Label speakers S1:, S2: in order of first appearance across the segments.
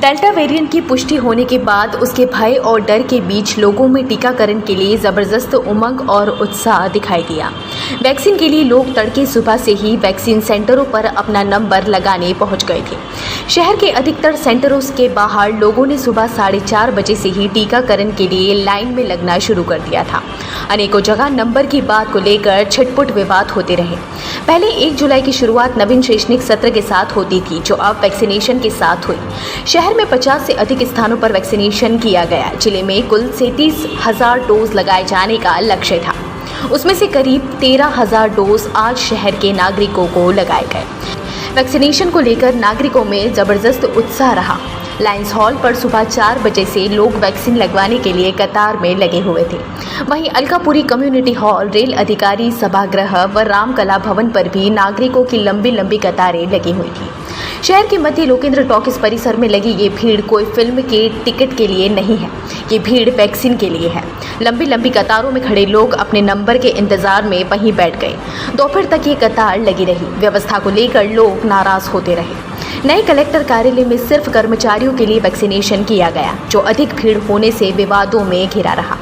S1: Delta variant की पुष्टि होने के बाद उसके भय और डर के बीच लोगों में टीकाकरण के लिए ज़बरदस्त उमंग और उत्साह दिखाई दिया। वैक्सीन के लिए लोग तड़के सुबह से ही वैक्सीन सेंटरों पर अपना नंबर लगाने पहुंच गए थे। शहर के अधिकतर सेंटरों के बाहर लोगों ने सुबह 4:30 बजे से ही टीकाकरण के लिए लाइन में लगना शुरू कर दिया था। अनेकों जगह नंबर की बात को लेकर छिटपुट विवाद होते रहे। पहले 1 जुलाई की शुरुआत नवीन शैक्षणिक सत्र के साथ होती थी, जो अब वैक्सीनेशन के साथ हुई। शहर में 50 से अधिक स्थानों पर वैक्सीनेशन किया गया। जिले में कुल 37,000 डोज लगाए जाने का लक्ष्य था। उसमें से करीब 13,000 डोज आज शहर के नागरिकों को लगाए गए। वैक्सीनेशन को लेकर नागरिकों में जबरदस्त उत्साह रहा। लायंस हॉल पर सुबह 4 बजे से लोग वैक्सीन लगवाने के लिए कतार में लगे हुए थे। वहीं अलकापुरी कम्युनिटी हॉल, रेल अधिकारी सभागृह व रामकला भवन पर भी नागरिकों की लंबी लंबी कतारें लगी हुई थी। शहर के मध्य लोकेंद्र टॉकीज परिसर में लगी ये भीड़ कोई फिल्म के टिकट के लिए नहीं है, ये भीड़ वैक्सीन के लिए है। लंबी लंबी कतारों में खड़े लोग अपने नंबर के इंतजार में वहीं बैठ गए। दोपहर तक ये कतार लगी रही। व्यवस्था को लेकर लोग नाराज होते रहे। नए कलेक्टर कार्यालय में सिर्फ कर्मचारियों के लिए वैक्सीनेशन किया गया, जो अधिक भीड़ होने से विवादों में घिरा रहा।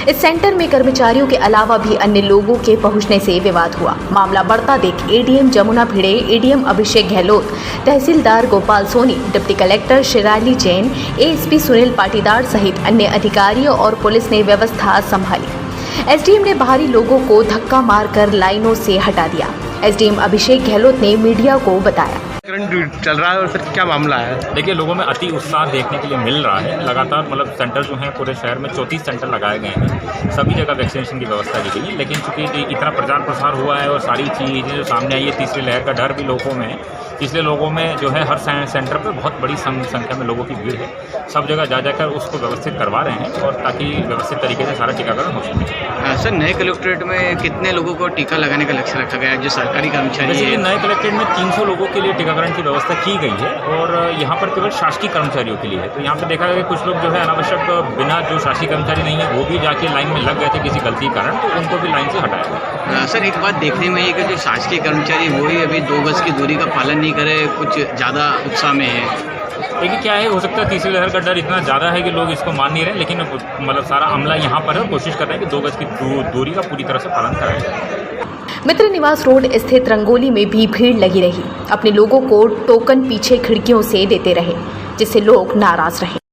S1: इस सेंटर में कर्मचारियों के अलावा भी अन्य लोगों के पहुंचने से विवाद हुआ। मामला बढ़ता देख एडीएम जमुना भिड़े, एडीएम अभिषेक गहलोत, तहसीलदार Gopal Soni, deputy collector Shirali Jain, ASP Sunil Patidar सहित अन्य अधिकारियों और पुलिस ने व्यवस्था संभाली। एसडीएम ने बाहरी लोगों को धक्का मारकर लाइनों से हटा दिया। एसडीएम अभिषेक गहलोत ने मीडिया को बताया,
S2: चल रहा है और फिर क्या मामला है?
S3: देखिए, लोगों में अति उत्साह देखने के लिए मिल रहा है। लगातार मतलब सेंटर जो हैं पूरे शहर में 34 सेंटर लगाए गए हैं। सभी जगह वैक्सीनेशन की व्यवस्था की गई है। लेकिन चूंकि इतना प्रचार प्रसार हुआ है और सारी चीज़ें जो सामने आई है, तीसरी लहर का डर भी लोगों में है, इसलिए लोगों में जो है हर सेंटर पर बहुत बड़ी संख्या में लोगों की भीड़ है। सब जगह जा जाकर उसको व्यवस्थित करवा रहे हैं और ताकि व्यवस्थित तरीके से सारा टीकाकरण हो सके।
S4: सर, नए कलेक्ट्रेट में कितने लोगों को टीका लगाने का लक्ष्य रखा गया है जो सरकारी कर्मचारी है?
S3: नए कलेक्ट्रेट में 300 लोगों के लिए टीकाकरण की व्यवस्था की गई है और यहाँ पर केवल शासकीय कर्मचारियों के लिए है। तो यहाँ पे देखा गया कि कुछ लोग जो है अनावश्यक बिना जो शासकीय कर्मचारी नहीं है वो भी जाके लाइन में लग गए थे किसी गलती के कारण, तो उनको भी लाइन से हटाया गया।
S4: सर, एक बात देखने में ये कि जो शासकीय कर्मचारी वो ही अभी 2 गज की दूरी का पालन नहीं करे, कुछ ज़्यादा उत्साह में है।
S3: देखिए, क्या है, हो सकता है तीसरी लहर का डर इतना ज़्यादा है कि लोग इसको मान नहीं रहे, लेकिन मतलब सारा अमला यहाँ पर है, कोशिश कर रहे हैं कि 2 गज की दूरी का पूरी तरह से पालन कराया जाए।
S1: मित्र निवास रोड स्थित रंगोली में भी भीड़ लगी रही। अपने लोगों को टोकन पीछे खिड़कियों से देते रहे, जिससे लोग नाराज रहे।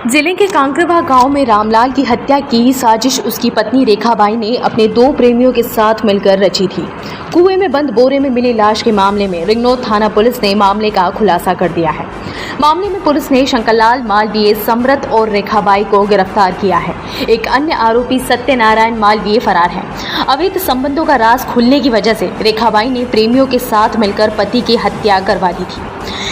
S1: जिले के कांकरवा गांव में रामलाल की हत्या की साजिश उसकी पत्नी रेखाबाई ने अपने 2 प्रेमियों के साथ मिलकर रची थी। कुएं में बंद बोरे में मिली लाश के मामले में रिंगनौद थाना पुलिस ने मामले का खुलासा कर दिया है। मामले में पुलिस ने शंकरलाल, मालवीय, समरत और रेखाबाई को गिरफ्तार किया है। एक अन्य आरोपी सत्यनारायण मालवीय फरार है। अवैध संबंधों का राज खुलने की वजह से रेखाबाई ने प्रेमियों के साथ मिलकर पति की हत्या करवा दी थी।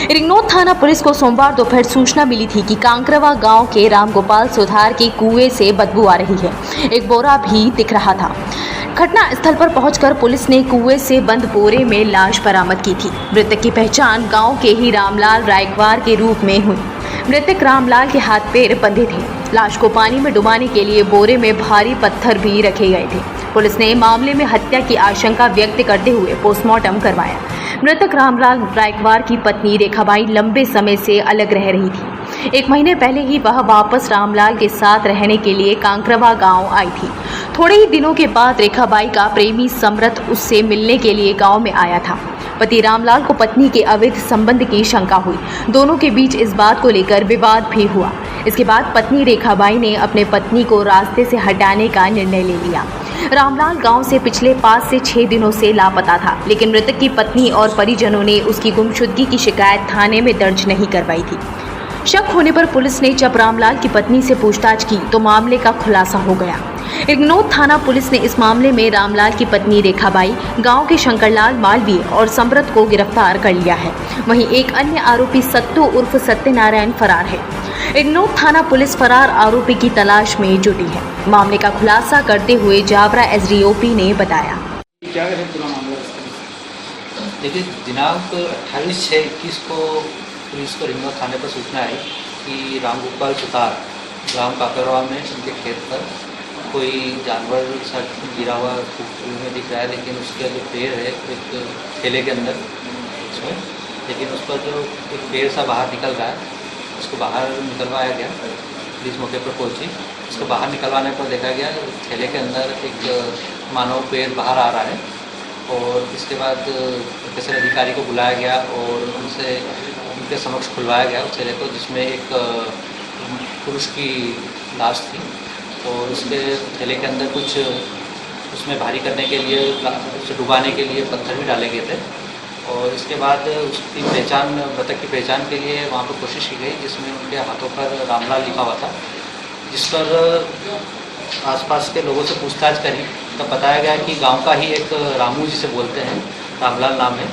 S1: रिंगनौद थाना पुलिस को सोमवार दोपहर सूचना मिली थी कि कांकरवा गांव के रामगोपाल सुधार के कुएं से बदबू आ रही है। एक बोरा भी दिख रहा था। घटना स्थल पर पहुंचकर पुलिस ने कुएं से बंद बोरे में लाश बरामद की थी। मृतक की पहचान गांव के ही रामलाल रायकवार के रूप में हुई। मृतक रामलाल के हाथ पैर बंधे थे। लाश को पानी में डुबाने के लिए बोरे में भारी पत्थर भी रखे गए थे। पुलिस ने मामले में हत्या की आशंका व्यक्त करते हुए पोस्टमार्टम करवाया। मृतक रामलाल रायकवार की पत्नी रेखाबाई लंबे समय से अलग रह रही थी। 1 महीने पहले ही वह वापस रामलाल के साथ रहने के लिए कांकरवा गांव आई थी। थोड़े ही दिनों के बाद रेखाबाई का प्रेमी समरत उससे मिलने के लिए गांव में आया था। पति रामलाल को पत्नी के अवैध संबंध की शंका हुई। दोनों के बीच इस बात को लेकर विवाद भी हुआ। इसके बाद पत्नी रेखाबाई ने अपने पत्नी को रास्ते से हटाने का निर्णय ले लिया। रामलाल गांव से पिछले 5 से 6 दिनों से लापता था, लेकिन मृतक की पत्नी और परिजनों ने उसकी गुमशुदगी की शिकायत थाने में दर्ज नहीं करवाई थी। शक होने पर पुलिस ने जब रामलाल की पत्नी से पूछताछ की तो मामले का खुलासा हो गया। रिंगनौद थाना पुलिस ने इस मामले में रामलाल की पत्नी रेखाबाई, गांव के शंकरलाल मालवीय और समरत को गिरफ्तार कर लिया है। वहीं एक अन्य आरोपी सत्तू उर्फ सत्यनारायण फरार है। रिंगनौद थाना पुलिस फरार आरोपी की तलाश में जुटी है। मामले का खुलासा करते हुए जावरा एसडीओपी ने बताया,
S5: क्या है पूरा मामला?
S6: देखिए, दिनांक 28/6/21 को पुलिस को रिंगनौद थाने पर सूचना आई कि रामगोपाल सुतार ग्राम काकरवा में उनके खेत पर कोई जानवर सा गिरा हुआ कुएं में दिख रहा है, लेकिन उसका जो पैर है एक थैले के अंदर उसमें, लेकिन उस पर जो एक पैर सा बाहर निकल रहा है, उसको बाहर निकलवाया गया। पुलिस मौके पर पहुंची, उसको बाहर निकलवाने पर देखा गया थैले के अंदर एक मानव पैर बाहर आ रहा है। और इसके बाद किसी अधिकारी को बुलाया गया और उनके समक्ष खुलवाया गया उस थैले को, जिसमें एक पुरुष की लाश थी। और उसके थैले के अंदर कुछ उसमें भारी करने के लिए, उसे डुबाने के लिए पत्थर भी डाले गए थे। और इसके बाद उसकी पहचान, मृतक की पहचान के लिए वहाँ पर कोशिश की गई, जिसमें उनके हाथों पर रामलाल लिखा हुआ था। जिस पर आसपास के लोगों से पूछताछ करी तो बताया गया कि गांव का ही एक रामू जिसे बोलते हैं, रामलाल नाम है।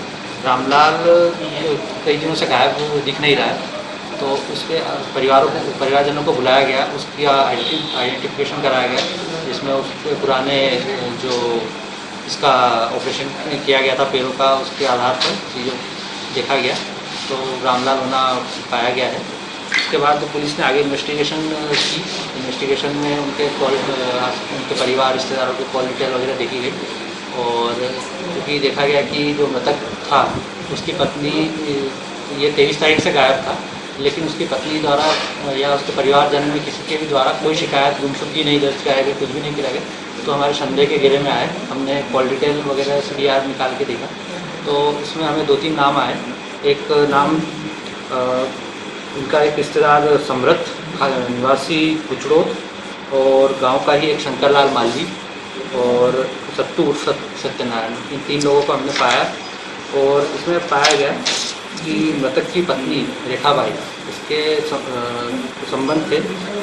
S6: रामलाल कई दिनों से गायब दिख नहीं रहा है, तो उसके परिवारजनों को बुलाया गया, उसकी आइडेंटिफिकेशन कराया गया, जिसमें उसके पुराने जो इसका ऑपरेशन किया गया था पैरों का, उसके आधार पर चीज़ों देखा गया तो रामलाल होना पाया गया है। उसके बाद तो पुलिस ने आगे इन्वेस्टिगेशन की। इन्वेस्टिगेशन में उनके परिवार, रिश्तेदारों की कॉल डिटेल वगैरह देखी गई। और क्योंकि देखा गया कि जो मृतक था उसकी पत्नी ये 23 तारीख से गायब था, लेकिन उसकी पत्नी द्वारा या उसके परिवारजन में किसी के भी द्वारा कोई शिकायत गुमशुदगी नहीं दर्ज कराया गया, कुछ भी नहीं किया गया। तो हमारे संदेह के घेरे में आए, हमने कॉल डिटेल वगैरह CDR निकाल के देखा तो इसमें हमें 2-3 नाम आए। एक नाम उनका एक रिश्तेदार समृत निवासी कुचड़ोत और गांव का ही एक शंकरलाल मालवी और सत्तू सत्यनारायण, इन 3 लोगों को हमने पाया। और इसमें पाया गया कि मृतक की पत्नी रेखाबाई, इसके संबंध थे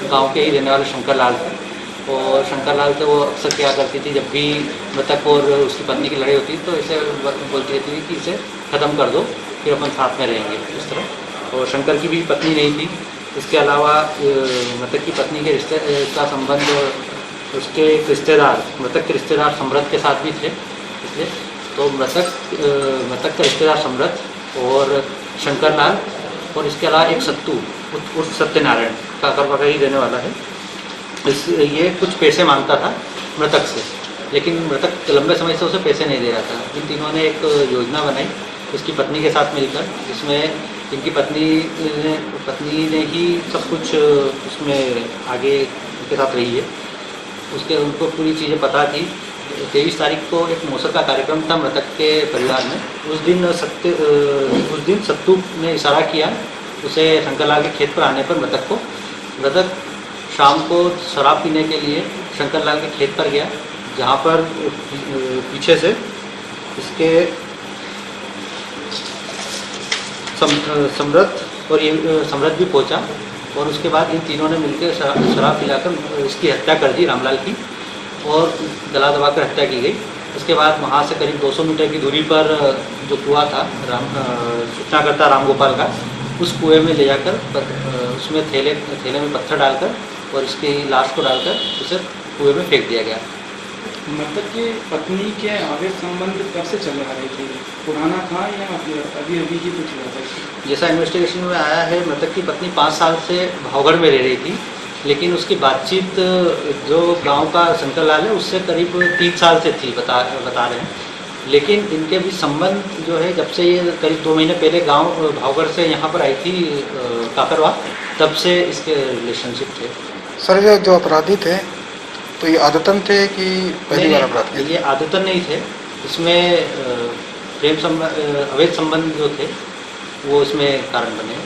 S6: गांव के ही रहने वाले शंकरलाल थे। और शंकरलाल से वो अक्सर क्या करती थी, जब भी मृतक और उसकी पत्नी की लड़ाई होती तो इसे बोलती रहती थी कि इसे ख़त्म कर दो, फिर अपन साथ में रहेंगे, इस तरह। और शंकर की भी पत्नी नहीं थी। इसके अलावा मृतक की पत्नी के रिश्ते का संबंध उसके एक रिश्तेदार, मृतक के रिश्तेदार समृत के साथ भी थे। इसलिए तो मृतक का रिश्तेदार समृत और शंकरलाल और इसके अलावा एक सत्तू उर्फ सत्यनारायण काकरवाका ही रहने वाला है। ये कुछ पैसे मांगता था मृतक से, लेकिन मृतक लंबे समय से उसे पैसे नहीं दे रहा था। इन तीनों ने एक योजना बनाई उसकी पत्नी के साथ मिलकर, जिसमें इनकी पत्नी ने ही सब कुछ उसमें आगे उनके साथ रही है। उनको पूरी चीज़ें पता थी। 23 तारीख को एक मौसर का कार्यक्रम था मृतक के परिवार में। उस दिन सत्तू ने इशारा किया उसे शंकरलाल के खेत पर आने पर मृतक शाम को शराब पीने के लिए शंकरलाल के खेत पर गया, जहाँ पर पीछे से इसके समृत भी पहुंचा। और उसके बाद इन तीनों ने मिलकर शराब पिलाकर इसकी हत्या कर दी, रामलाल की, और गला दबाकर हत्या की गई। उसके बाद वहाँ से करीब 200 मीटर की दूरी पर जो कुआं था सूचनाकर्ता रामगोपाल का, उस कुएं में ले जाकर उसमें थैले में पत्थर डालकर और इसकी लाश को डालकर उसे कुएं में फेंक दिया गया।
S5: मृतक की पत्नी के आगे संबंध कब से चल रहा है? पुराना था या अभी की कुछ हुआ था?
S6: जैसा इन्वेस्टिगेशन में आया है, मृतक की पत्नी 5 साल से भावगढ़ में रह रही थी, लेकिन उसकी बातचीत जो गांव का शंकरलाल है उससे करीब 3 साल से थी, बता रहे हैं। लेकिन इनके भी संबंध जो है, जब से ये करीब 2 महीने पहले गांव भावगढ़ से यहाँ पर आई थी काकरवा, तब से इसके रिलेशनशिप थे।
S7: सर, ये जो अपराधी थे तो ये आदतन थे कि पहली बार अपराध किए?
S6: ये आदतन नहीं थे, इसमें अवैध संबंध जो थे वो इसमें कारण बने।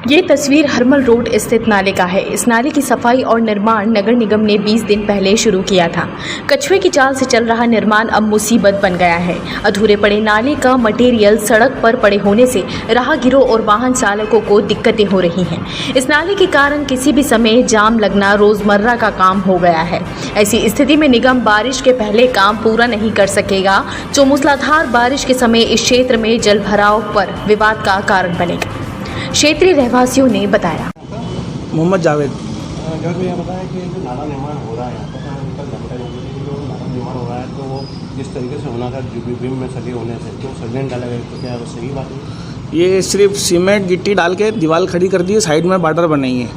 S1: ये तस्वीर हरमल रोड स्थित नाले का है। इस नाले की सफाई और निर्माण नगर निगम ने 20 दिन पहले शुरू किया था। कछुए की चाल से चल रहा निर्माण अब मुसीबत बन गया है। अधूरे पड़े नाले का मटेरियल सड़क पर पड़े होने से राहगीरों और वाहन चालकों को दिक्कतें हो रही हैं। इस नाले के कारण किसी भी समय जाम लगना रोजमर्रा का काम हो गया है। ऐसी स्थिति में निगम बारिश के पहले काम पूरा नहीं कर सकेगा, जो मूसलाधार बारिश के समय इस क्षेत्र में जल भराव पर विवाद का कारण बनेगा। क्षेत्रीय रहवासियों ने बताया।
S7: मोहम्मद जावेद।
S8: यह बताया कि जो नाला निर्माण हो रहा है यहाँ पर कल जानकारी होगी कि जो नाला निर्माण हो रहा है तो वो जिस तरीके से होना था बीम में सगे होने से तो सर्जन डाला गया, तो क्या वो सही बात है?
S9: ये सिर्फ सीमेंट गिट्टी डाल के दीवार खड़ी कर दी है, साइड में बॉर्डर बनाई है।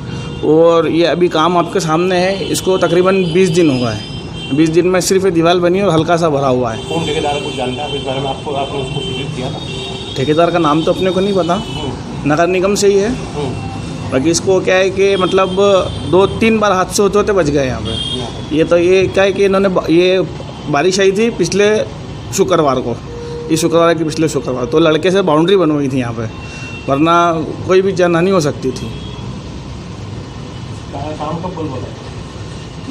S9: और ये अभी काम आपके सामने है, इसको तकरीबन 20 दिन हो गए हैं। 20 दिन में सिर्फ ये दीवार बनी है और हल्का सा भरा हुआ है।
S8: कौन ठेकेदार है, कुछ जानता है इस बारे में? आपको आपने उसको सूचित किया था?
S9: ठेकेदार का नाम तो अपने को नहीं पता, नगर निगम से ही है। बाकी इसको क्या है कि मतलब 2-3 बार हादसे होते होते बच गए यहाँ पे। ये तो ये क्या है कि इन्होंने ये बारिश आई थी पिछले शुक्रवार को, इस शुक्रवार के पिछले शुक्रवार, तो लड़के से बाउंड्री बनवाई थी यहाँ पे, वरना कोई भी जानहानि हो सकती थी।
S8: काम कब बोल बोला?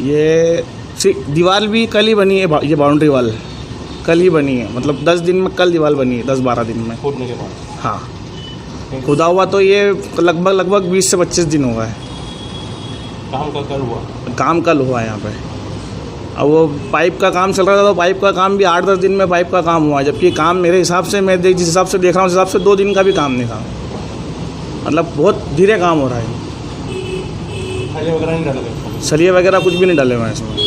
S9: ये दीवार भी कल ही बनी है, ये बाउंड्री वाल कल ही बनी है, मतलब 10 दिन में कल दीवार बनी है, 10-12 दिन में
S8: खोदने के बाद।
S9: हाँ, खुदा हुआ तो ये लगभग 20 से 25 दिन हो गए।
S8: काम कल हुआ?
S9: काम कल हुआ है यहाँ पे। अब वो पाइप का काम चल रहा था, तो पाइप का काम भी 8-10 दिन में पाइप का काम हुआ है, जबकि काम मेरे हिसाब से मैं जिस हिसाब से देख रहा हूँ उस हिसाब से 2 दिन का भी काम नहीं था। मतलब बहुत धीरे काम हो रहा है।
S8: सरिया वगैरह नहीं डाले गए?
S9: सरिया वगैरह कुछ भी नहीं डाले हुए इसमें।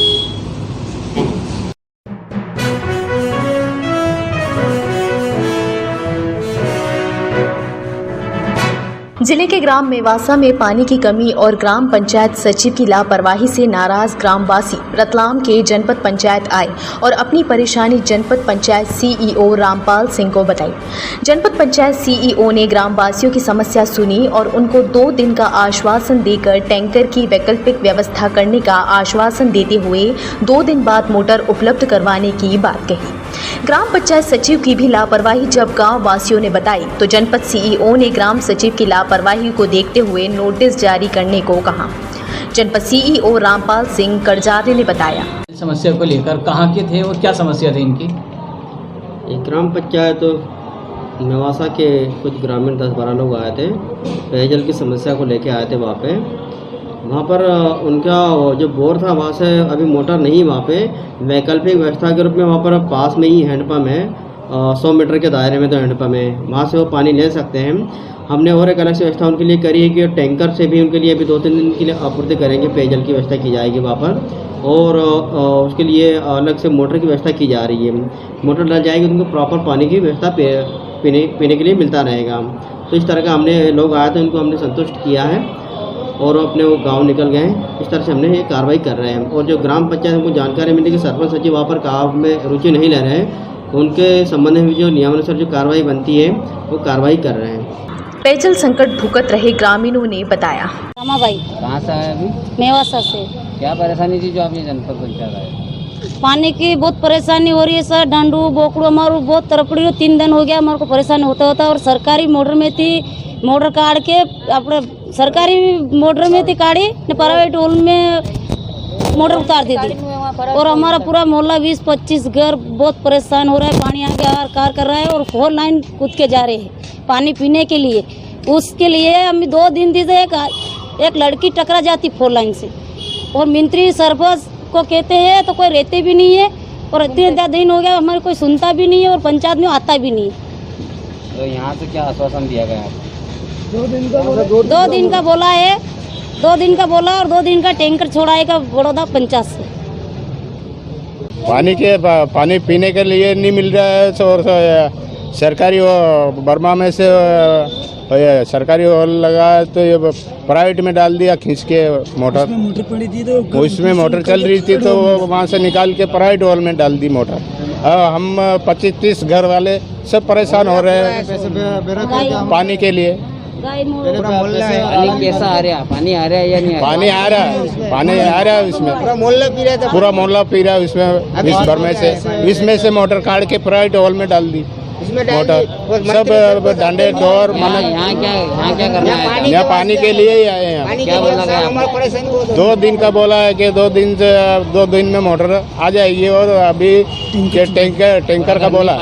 S1: जिले के ग्राम मेवासा में पानी की कमी और ग्राम पंचायत सचिव की लापरवाही से नाराज ग्रामवासी रतलाम के जनपद पंचायत आए और अपनी परेशानी जनपद पंचायत सीईओ रामपाल सिंह को बताई। जनपद पंचायत सीईओ ने ग्रामवासियों की समस्या सुनी और उनको 2 दिन का आश्वासन देकर टैंकर की वैकल्पिक व्यवस्था करने का आश्वासन देते हुए 2 दिन बाद मोटर उपलब्ध करवाने की बात कही। ग्राम पंचायत सचिव की भी लापरवाही जब गांव वासियों ने बताई तो जनपद सीईओ ने ग्राम सचिव की लापरवाही को देखते हुए नोटिस जारी करने को कहा। जनपद सीईओ रामपाल सिंह करजारे ने बताया,
S10: समस्या को लेकर कहाँ के थे और क्या समस्या थी इनकी?
S11: ग्राम पंचायत मेवासा के कुछ ग्रामीण 10-12 लोग आए थे, पेयजल की समस्या को लेके आए थे। वहाँ पर उनका जो बोर था वहाँ से अभी मोटर नहीं, वहाँ पे वैकल्पिक व्यवस्था के रूप में वहाँ पर पास में ही हैंडपम्प है, 100 मीटर के दायरे में तो हैंडपम्प है, वहाँ से वो पानी ले सकते हैं। हमने और एक अलग से व्यवस्था उनके लिए करी है कि टैंकर से भी उनके लिए अभी 2-3 दिन के लिए आपूर्ति करेंगे, पेयजल की व्यवस्था की जाएगी वहाँ पर। और उसके लिए अलग से मोटर की व्यवस्था की जा रही है। मोटर डल जाएगी, उनको प्रॉपर पानी की व्यवस्था पीने के लिए मिलता रहेगा। तो इस तरह का हमने लोग आए थे, उनको हमने संतुष्ट किया है और अपने वो गांव निकल गए हैं। इस तरह से हमने ये कार्रवाई कर रहे हैं। और जो ग्राम पंचायत को जानकारी मिली कि सरपंच सचिव वहाँ पर काम में रुचि नहीं ले रहे हैं, उनके संबंध में जो नियमानुसार जो कार्रवाई बनती है वो कार्रवाई कर रहे हैं।
S1: पेयजल संकट भुगत रहे ग्रामीणों ने बताया,
S12: भाई
S10: कहाँ से आए अभी?
S12: मेवासा से।
S10: क्या परेशानी थी जो आपने जनपद पंचायत आए?
S12: पानी की बहुत परेशानी हो रही है सर, डंडू बोकड़ू हमारे बहुत तरपड़ी हो, 3 दिन हो गया हमारे को परेशानी होता और सरकारी मोटर में थी, मोटर काट के अपने सरकारी मोटर में थी काटी ने प्राइवेट होल में मोटर उतार दी थी। और हमारा पूरा मोहल्ला 20-25 घर बहुत परेशान हो रहा है, पानी आगे कार कर रहा है और 4 लाइन कूद के जा रहे हैं पानी पीने के लिए। उसके लिए हम 2 दिन थी एक लड़की टकरा जाती 4 लाइन से और मंत्री सरपंच को कहते हैं तो कोई रहते भी नहीं है और इतने दिन हो गया हमारे कोई सुनता भी नहीं है और पंचायत में आता भी नहीं है।
S10: तो यहाँ से क्या आश्वासन दिया गया?
S12: 2 दिन का बोला है, 2 दिन का बोला और 2 दिन का टैंकर छोड़ाएगा बड़ौदा पंचायत से।
S2: पानी पीने के लिए नहीं मिल रहा है और सरकारी बर्मा में से सरकारी हॉल लगा है तो ये प्राइवेट में डाल दिया खींच के मोटर पड़ी थी तो उसमें मोटर चल रही थी तो वहाँ से निकाल के प्राइवेट हॉल में डाल दी मोटर। हम 25-30 घर वाले सब परेशान हो रहे हैं पानी के लिए।
S10: पानी कैसा आ रहा है? पानी आ रहा है या नहीं आ रहा?
S2: पानी आ रहा है, पानी आ रहा है इसमें पूरा मोहल्ला पी रहा है इसमें। इस भर में से इसमें से मोटर काट के प्राइवेट हॉल में डाल दी मोटर। सब डंडे डोर
S10: यहाँ क्या करना है?
S2: यहाँ पानी के लिए ही आए हैं।
S10: क्या बोला गया?
S2: 2 दिन का बोला है कि 2 दिन में मोटर आ जाएगी और अभी टैंकर का बोला।